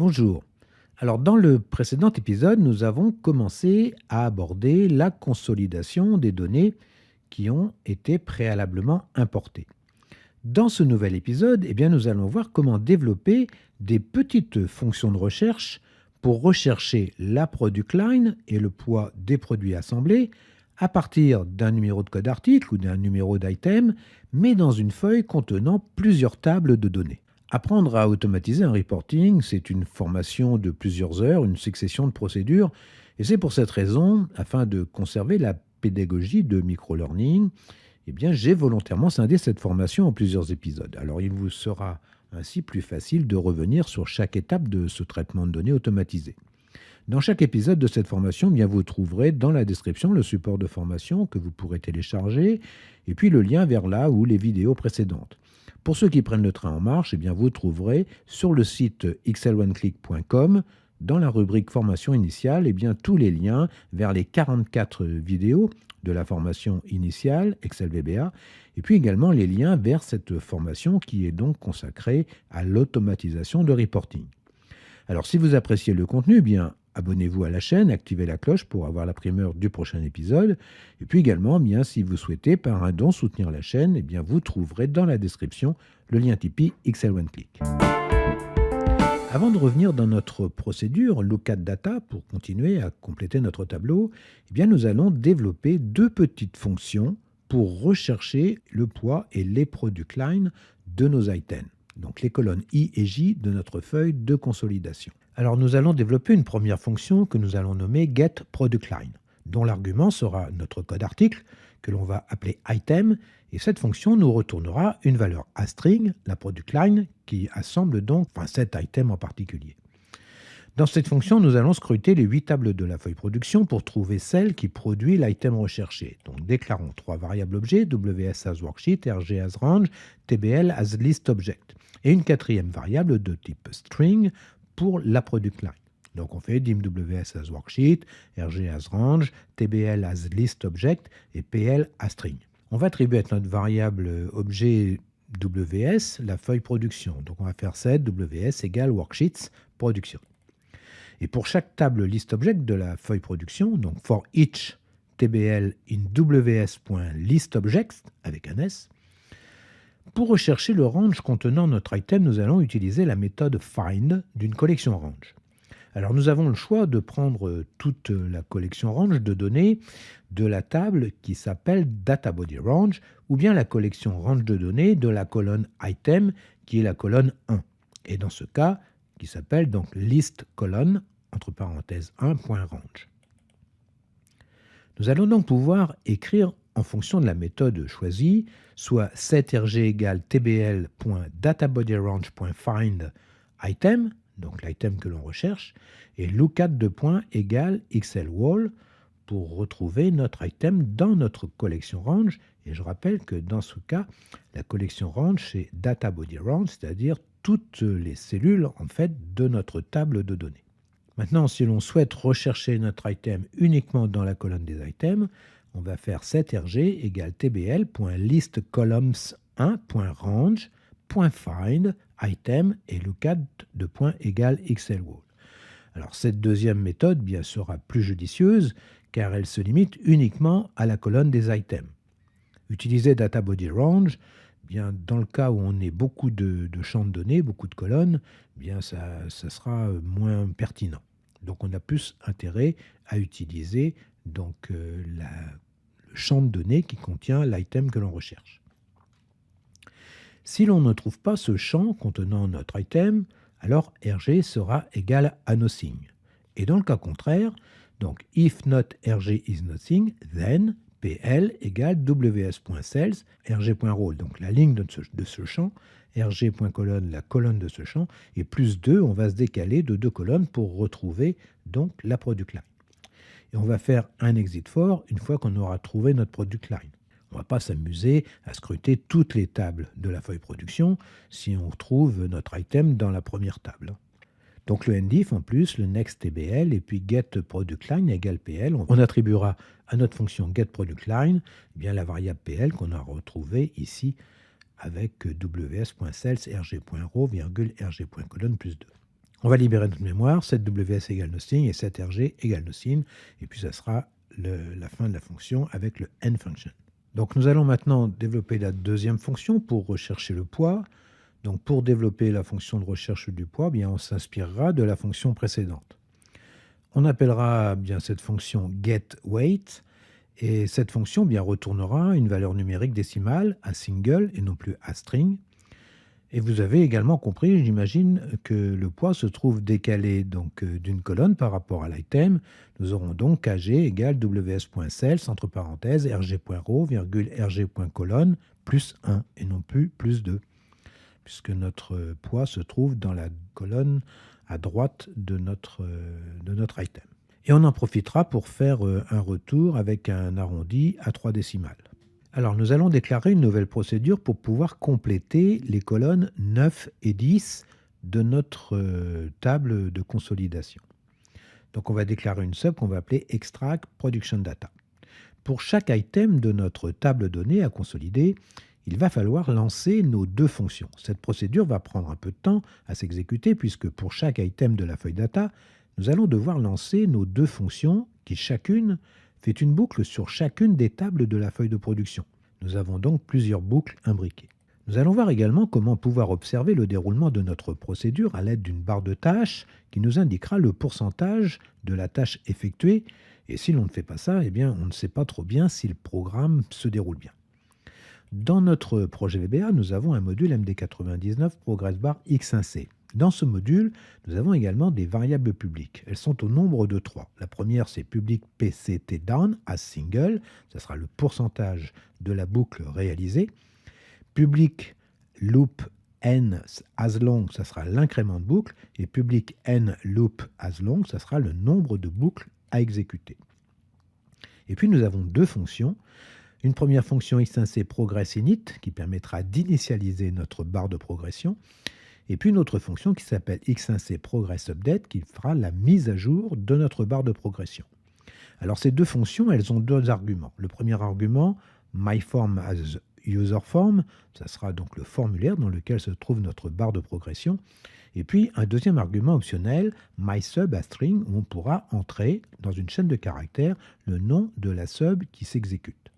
Bonjour. Alors dans le précédent épisode, nous avons commencé à aborder la consolidation des données qui ont été préalablement importées. Dans ce nouvel épisode, nous allons voir comment développer des petites fonctions de recherche pour rechercher la product line et le poids des produits assemblés à partir d'un numéro de code article ou d'un numéro d'item, mais dans une feuille contenant plusieurs tables de données. Apprendre à automatiser un reporting, c'est une formation de plusieurs heures, une succession de procédures, et c'est pour cette raison, afin de conserver la pédagogie de microlearning, j'ai volontairement scindé cette formation en plusieurs épisodes. Alors il vous sera ainsi plus facile de revenir sur chaque étape de ce traitement de données automatisé. Dans chaque épisode de cette formation, vous trouverez dans la description le support de formation que vous pourrez télécharger, et puis le lien vers là où les vidéos précédentes. Pour ceux qui prennent le train en marche, vous trouverez sur le site xl1click.com, dans la rubrique formation initiale, tous les liens vers les 44 vidéos de la formation initiale Excel VBA, et puis également les liens vers cette formation qui est donc consacrée à l'automatisation de reporting. Alors si vous appréciez le contenu, abonnez-vous à la chaîne, activez la cloche pour avoir la primeur du prochain épisode. Et puis également, si vous souhaitez par un don soutenir la chaîne, vous trouverez dans la description le lien Tipeee XL1Click. Avant de revenir dans notre procédure Look@Data pour continuer à compléter notre tableau, nous allons développer deux petites fonctions pour rechercher le poids et les product lines de nos items. Donc les colonnes I et J de notre feuille de consolidation. Alors nous allons développer une première fonction que nous allons nommer getProductLine, dont l'argument sera notre code article que l'on va appeler item, et cette fonction nous retournera une valeur astring, la product line, qui assemble donc cet item en particulier. Dans cette fonction, nous allons scruter les 8 tables de la feuille production pour trouver celle qui produit l'item recherché. Donc déclarons 3 variables objets, WS as worksheet, RG as range, TBL as list object, et une quatrième variable de type string pour la product line. Donc on fait dim WS as worksheet, RG as range, TBL as list object et PL as string. On va attribuer à notre variable objet WS la feuille production. Donc on va faire set WS égale worksheets production. Et pour chaque table list object de la feuille production, donc for each tbl in ws.listObjects avec un S, pour rechercher le range contenant notre item, nous allons utiliser la méthode find d'une collection range. Alors nous avons le choix de prendre toute la collection range de données de la table qui s'appelle DataBodyRange ou bien la collection range de données de la colonne item qui est la colonne 1. Et dans ce cas, qui s'appelle donc list colonne, entre parenthèses 1.range. Nous allons donc pouvoir écrire en fonction de la méthode choisie, soit setrg égale tbl.databodyrange.find item, donc l'item que l'on recherche, et lookat égale xlwall pour retrouver notre item dans notre collection range. Et je rappelle que dans ce cas, la collection range, c'est dataBodyRange, c'est-à-dire toutes les cellules de notre table de données. Maintenant, si l'on souhaite rechercher notre item uniquement dans la colonne des items, on va faire setrg égale tbl.listcolumns1.range.find item et lookat égale xlwall. Alors cette deuxième méthode sera plus judicieuse car elle se limite uniquement à la colonne des items. Utiliser dataBodyRange, dans le cas où on ait beaucoup de champs de données, beaucoup de colonnes, ça sera moins pertinent. Donc on a plus intérêt à utiliser le champ de données qui contient l'item que l'on recherche. Si l'on ne trouve pas ce champ contenant notre item, alors RG sera égal à nothing. Et dans le cas contraire, donc if not RG is nothing, then PL égale ws.cells, rg.roll, donc la ligne de ce champ, rg.colonne, la colonne de ce champ, et plus 2, on va se décaler de 2 colonnes pour retrouver donc la product line. Et on va faire un exit for une fois qu'on aura trouvé notre product line. On ne va pas s'amuser à scruter toutes les tables de la feuille production si on retrouve notre item dans la première table. Donc le NDIF en plus, le next TBL et puis getProductLine égale PL. On attribuera à notre fonction getProductLine la variable PL qu'on a retrouvée ici avec ws.cells rg.row, rg.colonne plus 2. On va libérer notre mémoire, setWS égale nothing et setrg égale nothing, et puis ça sera la fin de la fonction avec le end function. Donc nous allons maintenant développer la deuxième fonction pour rechercher le poids. Donc pour développer la fonction de recherche du poids, bien on s'inspirera de la fonction précédente. On appellera bien cette fonction getWeight, et cette fonction bien retournera une valeur numérique décimale à single et non plus à string. Et vous avez également compris, j'imagine, que le poids se trouve décalé donc d'une colonne par rapport à l'item. Nous aurons donc kg égale ws.cells, entre parenthèses, rg.row, virgule rg.colonne, plus 1, et non plus plus 2, puisque notre poids se trouve dans la colonne à droite de notre item. Et on en profitera pour faire un retour avec un arrondi à 3 décimales. Alors, nous allons déclarer une nouvelle procédure pour pouvoir compléter les colonnes 9 et 10 de notre table de consolidation. Donc, on va déclarer une sub qu'on va appeler extract production data. Pour chaque item de notre table donnée à consolider, il va falloir lancer nos deux fonctions. Cette procédure va prendre un peu de temps à s'exécuter puisque pour chaque item de la feuille data, nous allons devoir lancer nos deux fonctions qui chacune fait une boucle sur chacune des tables de la feuille de production. Nous avons donc plusieurs boucles imbriquées. Nous allons voir également comment pouvoir observer le déroulement de notre procédure à l'aide d'une barre de tâches qui nous indiquera le pourcentage de la tâche effectuée. Et si l'on ne fait pas ça, eh bien, on ne sait pas trop bien si le programme se déroule bien. Dans notre projet VBA, nous avons un module MD99 ProgressBar X1C. Dans ce module, nous avons également des variables publiques. Elles sont au nombre de 3. La première, c'est public PCTDown as single, ça sera le pourcentage de la boucle réalisée. Public loop n as long, ça sera l'incrément de boucle. Et public n loop as long, ça sera le nombre de boucles à exécuter. Et puis nous avons deux fonctions. Une première fonction x1c progressInit qui permettra d'initialiser notre barre de progression. Et puis une autre fonction qui s'appelle x1c progressUpdate qui fera la mise à jour de notre barre de progression. Alors ces deux fonctions, elles ont deux arguments. Le premier argument, myForm as userForm, ça sera donc le formulaire dans lequel se trouve notre barre de progression. Et puis un deuxième argument optionnel, mySub as string, où on pourra entrer dans une chaîne de caractères le nom de la sub qui s'exécute.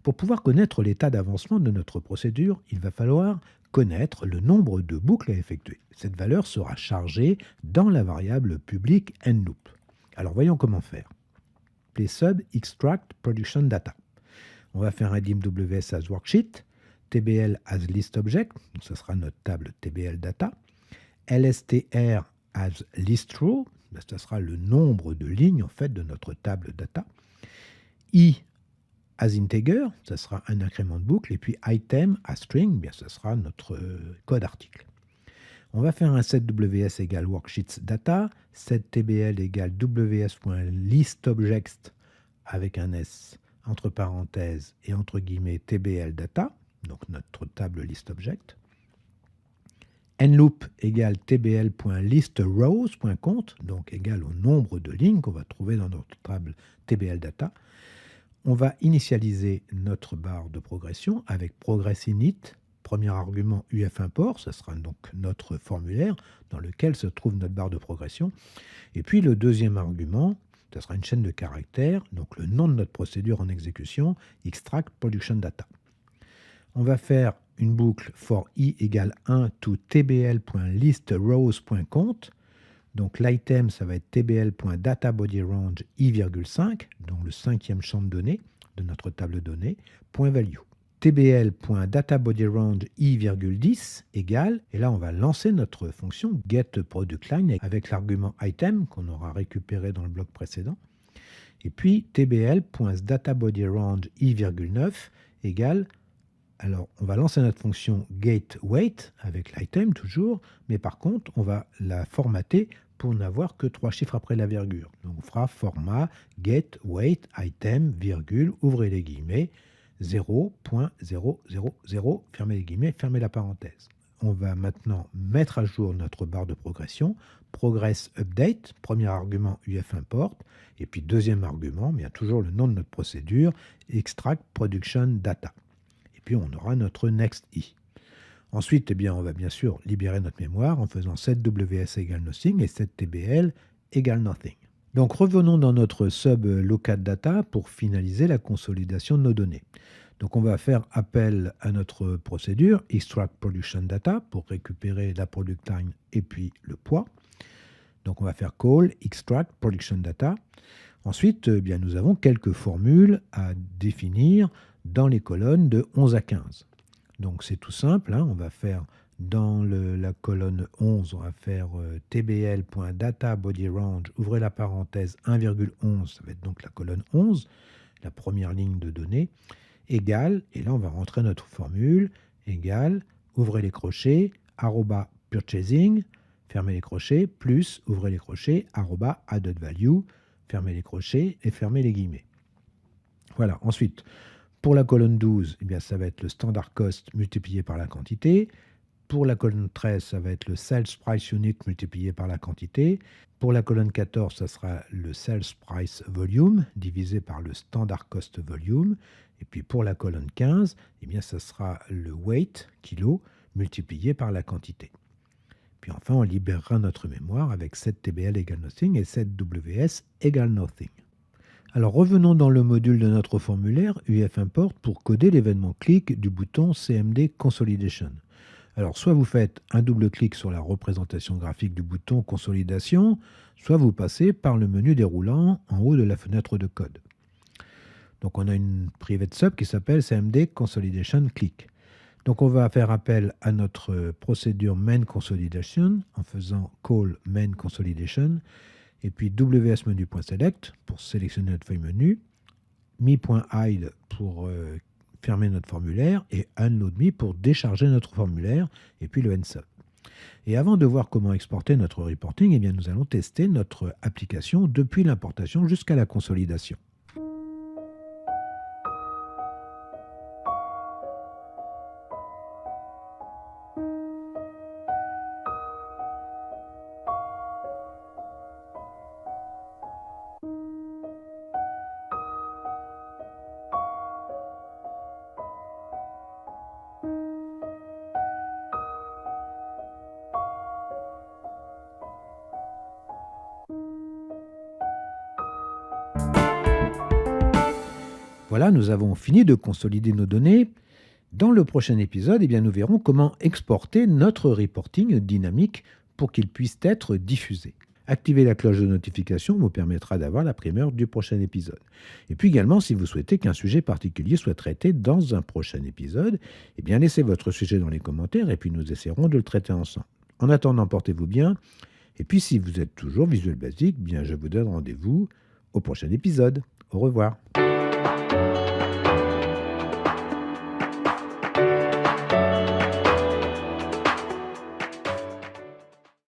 Pour pouvoir connaître l'état d'avancement de notre procédure, il va falloir connaître le nombre de boucles à effectuer. Cette valeur sera chargée dans la variable publique nLoop. Alors voyons comment faire. Les sub extract production data. On va faire un dim ws as worksheet, tbl as list object, donc ce sera notre table tbl data, lstr as list row, ce sera le nombre de lignes en fait de notre table data, i as integer, ça sera un incrément de boucle, et puis item as string, bien ça sera notre code article. On va faire un setWS égale worksheets data, settbl égale ws.listObject avec un s entre parenthèses et entre guillemets tbl data, donc notre table listObject. nLoop égale tbl.listRows.count, donc égal au nombre de lignes qu'on va trouver dans notre table tbl data. On va initialiser notre barre de progression avec progressInit, premier argument UFImport, ce sera donc notre formulaire dans lequel se trouve notre barre de progression. Et puis le deuxième argument, ce sera une chaîne de caractères, donc le nom de notre procédure en exécution, extract production data. On va faire une boucle for i égale 1 to tbl.listrows.count. Donc l'item, ça va être tbl.dataBodyRange i,5, donc le cinquième champ de données de notre table de données, .value. tbl.dataBodyRange i,10 égale, et là on va lancer notre fonction getProductLine avec l'argument item qu'on aura récupéré dans le bloc précédent. Et puis tbl.dataBodyRange i,9 égale, alors on va lancer notre fonction getWeight avec l'item toujours, mais par contre on va la formater pour n'avoir que 3 chiffres après la virgule. Donc on fera format getWeight item, virgule, ouvrez les guillemets, 0.000, fermez les guillemets, fermez la parenthèse. On va maintenant mettre à jour notre barre de progression, progressUpdate, premier argument UFImport, et puis deuxième argument, bien toujours le nom de notre procédure, extract production data. Et puis on aura notre next i. Ensuite, on va bien sûr libérer notre mémoire en faisant set WS égale nothing et set TBL égale nothing. Donc revenons dans notre sub local data pour finaliser la consolidation de nos données. Donc on va faire appel à notre procédure extract production data pour récupérer la product line et puis le poids. Donc on va faire call extract production data. Ensuite, nous avons quelques formules à définir dans les colonnes de 11 à 15. Donc c'est tout simple, on va faire dans la colonne 11, on va faire tbl.data body range, ouvrez la parenthèse 1,11, ça va être donc la colonne 11, la première ligne de données, égale, et là on va rentrer notre formule, égale, ouvrez les crochets, arroba purchasing, fermez les crochets, plus, ouvrez les crochets, arroba added value, fermez les crochets et fermez les guillemets. Voilà, ensuite, pour la colonne 12, ça va être le standard cost multiplié par la quantité. Pour la colonne 13, ça va être le sales price unit multiplié par la quantité. Pour la colonne 14, ça sera le sales price volume divisé par le standard cost volume. Et puis pour la colonne 15, ça sera le weight, kilo, multiplié par la quantité. Puis enfin, on libérera notre mémoire avec set TBL égale nothing et set WS égale nothing. Alors revenons dans le module de notre formulaire UF-import pour coder l'événement clic du bouton CMD Consolidation. Alors soit vous faites un double clic sur la représentation graphique du bouton Consolidation, soit vous passez par le menu déroulant en haut de la fenêtre de code. Donc on a une private sub qui s'appelle CMD Consolidation Click. Donc on va faire appel à notre procédure main consolidation en faisant call main consolidation et puis WS menu.select pour sélectionner notre feuille menu, me.hide pour fermer notre formulaire et unload.me pour décharger notre formulaire et puis le nsub. Et avant de voir comment exporter notre reporting, nous allons tester notre application depuis l'importation jusqu'à la consolidation. Voilà, nous avons fini de consolider nos données. Dans le prochain épisode, nous verrons comment exporter notre reporting dynamique pour qu'il puisse être diffusé. Activer la cloche de notification vous permettra d'avoir la primeur du prochain épisode. Et puis également, si vous souhaitez qu'un sujet particulier soit traité dans un prochain épisode, laissez votre sujet dans les commentaires et puis nous essaierons de le traiter ensemble. En attendant, portez-vous bien. Et puis si vous êtes toujours Visual Basic, je vous donne rendez-vous au prochain épisode. Au revoir.